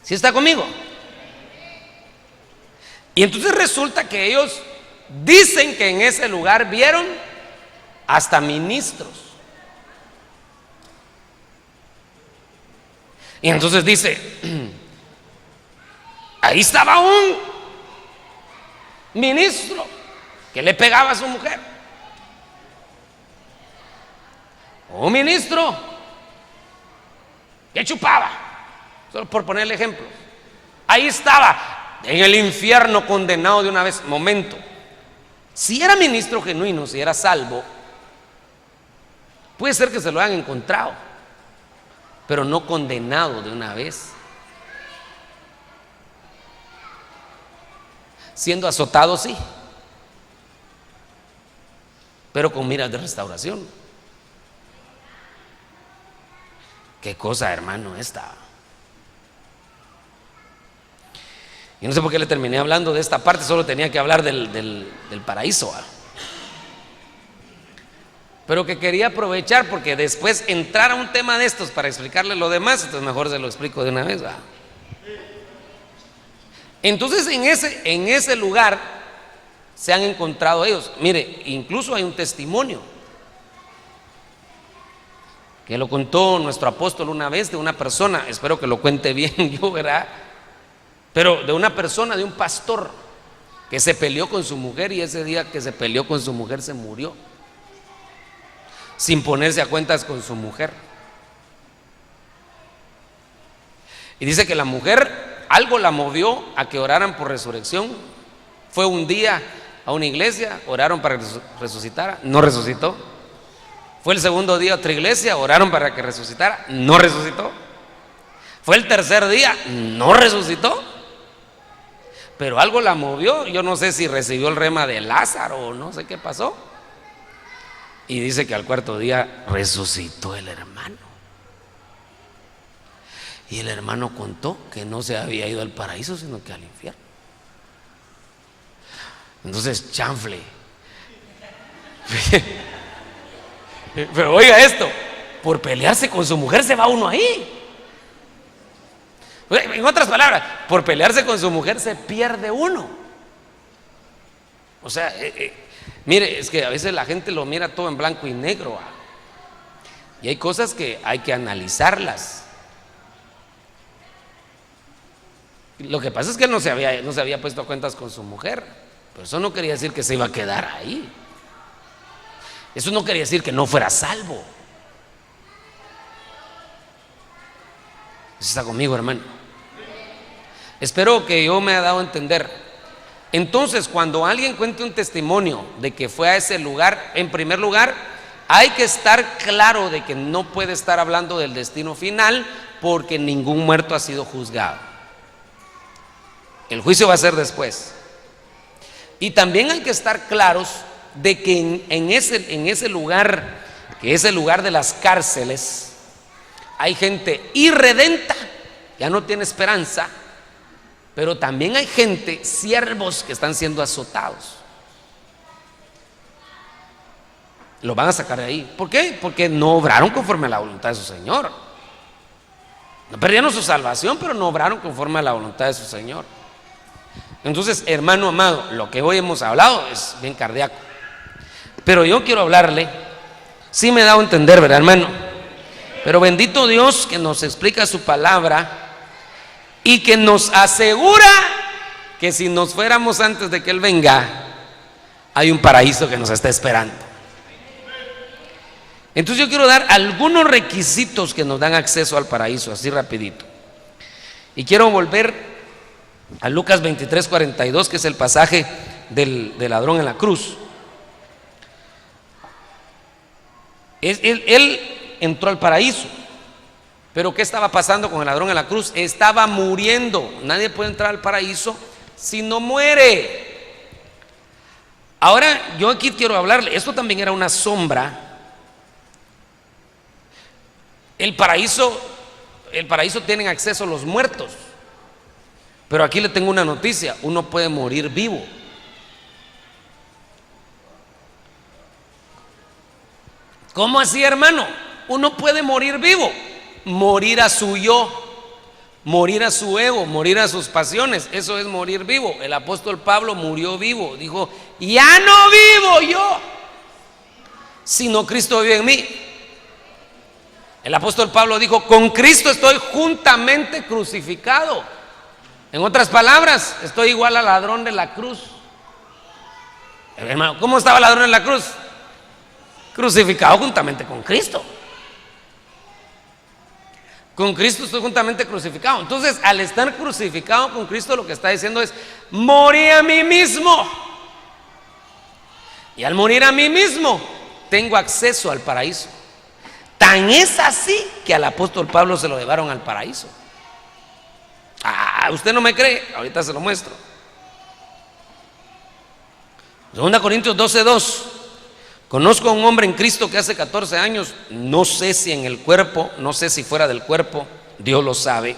¿Sí está conmigo? Y entonces resulta que ellos dicen que en ese lugar vieron hasta ministros. Y entonces dice, ahí estaba un ministro que le pegaba a su mujer, un ministro que chupaba, solo por ponerle ejemplo. Ahí estaba en el infierno condenado de una vez. Momento, si era ministro genuino, si era salvo, puede ser que se lo hayan encontrado, pero no condenado de una vez, siendo azotado sí, pero con miras de restauración. Qué cosa, hermano, esta. Y no sé por qué le terminé hablando de esta parte, solo tenía que hablar del paraíso, ¿eh? Pero que quería aprovechar, porque después entrar a un tema de estos para explicarle lo demás, entonces mejor se lo explico de una vez, ¿verdad? Entonces en ese lugar se han encontrado ellos. Mire, incluso hay un testimonio que lo contó nuestro apóstol una vez, de una persona, espero que lo cuente bien yo, ¿verdad? Pero de una persona, de un pastor que se peleó con su mujer, y ese día que se peleó con su mujer se murió, sin ponerse a cuentas con su mujer. Y dice que la mujer, algo la movió a que oraran por resurrección. Fue un día a una iglesia, oraron para que resucitara, no resucitó. Fue el segundo día a otra iglesia, oraron para que resucitara, no resucitó. Fue el tercer día, no resucitó. Pero algo la movió, yo no sé si recibió el rema de Lázaro o no sé qué pasó. Y dice que al cuarto día resucitó el hermano. Y el hermano contó que no se había ido al paraíso, sino que al infierno. Entonces, chanfle. Pero oiga esto, por pelearse con su mujer se va uno ahí. En otras palabras, por pelearse con su mujer se pierde uno. O sea, mire, es que a veces la gente lo mira todo en blanco y negro, y hay cosas que hay que analizarlas. Lo que pasa es que no se había puesto a cuentas con su mujer, pero eso no quería decir que se iba a quedar ahí. Eso no quería decir que no fuera salvo. ¿Está conmigo, hermano? Espero que yo me haya dado a entender. Entonces, cuando alguien cuente un testimonio de que fue a ese lugar, en primer lugar, hay que estar claro de que no puede estar hablando del destino final, porque ningún muerto ha sido juzgado. El juicio va a ser después. Y también hay que estar claros de que en ese lugar, que es el lugar de las cárceles, hay gente irredenta, ya no tiene esperanza, pero también hay gente, siervos, que están siendo azotados. Lo van a sacar de ahí. ¿Por qué? Porque no obraron conforme a la voluntad de su Señor. No perdieron su salvación, pero no obraron conforme a la voluntad de su Señor. Entonces, hermano amado, lo que hoy hemos hablado es bien cardíaco, pero yo quiero hablarle, sí me he dado a entender, ¿verdad, hermano? Pero bendito Dios que nos explica su palabra y que nos asegura que si nos fuéramos antes de que Él venga, hay un paraíso que nos está esperando. Entonces yo quiero dar algunos requisitos que nos dan acceso al paraíso, así rapidito. Y quiero volver a Lucas 23:42, que es el pasaje del ladrón en la cruz. Él entró al paraíso, pero ¿qué estaba pasando con el ladrón en la cruz? Estaba muriendo. Nadie puede entrar al paraíso si no muere. Ahora yo aquí quiero hablarle, esto también era una sombra. El paraíso tienen acceso los muertos, pero aquí le tengo una noticia: uno puede morir vivo. ¿Cómo así, hermano? Uno puede morir vivo, morir a su yo, morir a su ego, morir a sus pasiones. Eso es morir vivo. El apóstol Pablo murió vivo, dijo: ya no vivo yo, sino Cristo vive en mí. El apóstol Pablo dijo: con Cristo estoy juntamente crucificado. En otras palabras, estoy igual al ladrón de la cruz. Hermano, ¿cómo estaba el ladrón en la cruz? Crucificado juntamente con Cristo. Con Cristo estoy juntamente crucificado. Entonces, al estar crucificado con Cristo, lo que está diciendo es: morí a mí mismo. Y al morir a mí mismo, tengo acceso al paraíso. Tan es así que al apóstol Pablo se lo llevaron al paraíso. ¿Usted no me cree? Ahorita se lo muestro. 2 Corintios 12:2. Conozco a un hombre en Cristo que hace 14 años, no sé si en el cuerpo, no sé si fuera del cuerpo, Dios lo sabe,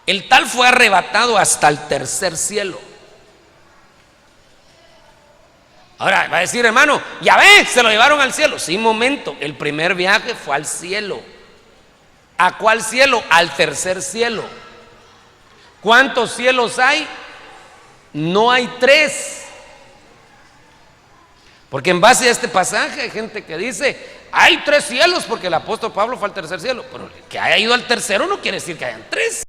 el tal fue arrebatado hasta el tercer cielo. Ahora va a decir: hermano, ya ve, se lo llevaron al cielo. Sí, momento, el primer viaje fue al cielo. ¿A cuál cielo? Al tercer cielo. ¿Cuántos cielos hay? No hay 3. Porque en base a este pasaje hay gente que dice: hay 3 cielos, porque el apóstol Pablo fue al tercer cielo. Pero que haya ido al tercero no quiere decir que hayan 3.